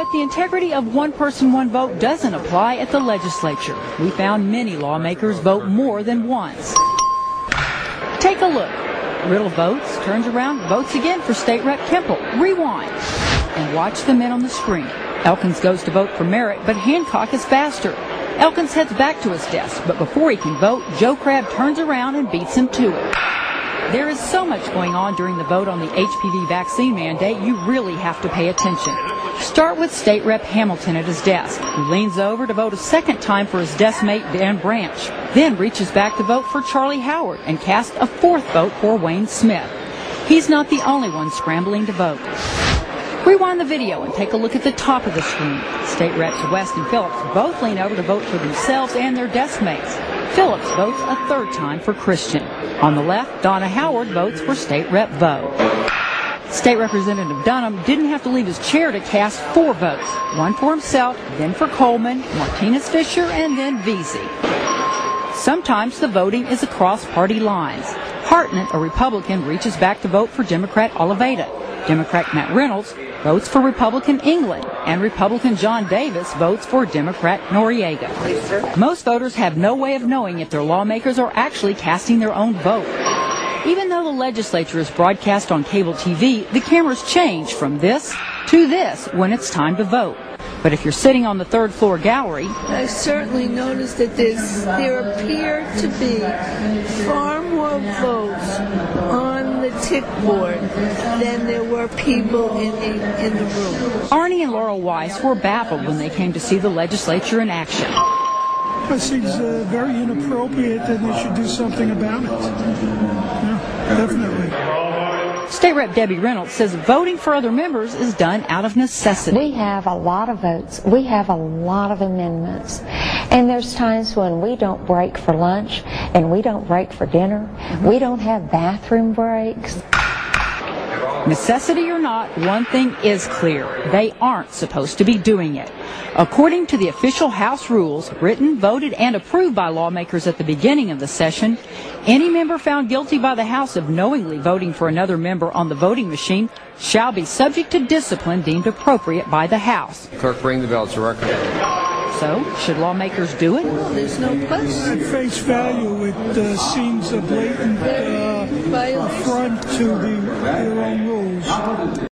But the integrity of one person, one vote doesn't apply at the legislature. We found many lawmakers vote more than once. Take a look. Riddle votes, turns around, votes again for State Rep Kemple. Rewind. And watch the men on the screen. Elkins goes to vote for Merritt, but Hancock is faster. Elkins heads back to his desk, but before he can vote, Joe Crabb turns around and beats him to it. There is so much going on during the vote on the HPV vaccine mandate, you really have to pay attention. Start with State Rep Hamilton at his desk, who leans over to vote a second time for his desk mate Dan Branch, then reaches back to vote for Charlie Howard and casts a fourth vote for Wayne Smith. He's not the only one scrambling to vote. Rewind the video and take a look at the top of the screen. State Reps West and Phillips both lean over to vote for themselves and their desk mates. Phillips votes a third time for Christian. On the left, Donna Howard votes for State Rep Vo. State Representative Dunham didn't have to leave his chair to cast 4 votes. One for himself, then for Coleman, Martinez Fisher, and then Vesey. Sometimes the voting is across party lines. Hartnett, a Republican, reaches back to vote for Democrat Oliveira. Democrat Matt Reynolds votes for Republican England, and Republican John Davis votes for Democrat Noriega. Most voters have no way of knowing if their lawmakers are actually casting their own vote. Even though the legislature is broadcast on cable TV, the cameras change from this to this when it's time to vote. But if you're sitting on the third floor gallery, I certainly noticed that there appear to be far more votes on the tick board than there were people in the room. Arnie and Laurel Weiss were baffled when they came to see the legislature in action. It seems very inappropriate and they should do something about it. Yeah, definitely. State Rep Debbie Reynolds says voting for other members is done out of necessity. We have a lot of votes. We have a lot of amendments. And there's times when we don't break for lunch and we don't break for dinner. We don't have bathroom breaks. Necessity or not, one thing is clear. They aren't supposed to be doing it. According to the official House rules, written, voted, and approved by lawmakers at the beginning of the session, any member found guilty by the House of knowingly voting for another member on the voting machine shall be subject to discipline deemed appropriate by the House. Clerk, bring the bill to record. So, should lawmakers do it? Well, there's no question. At face value, it seems a blatant affront to their own rules.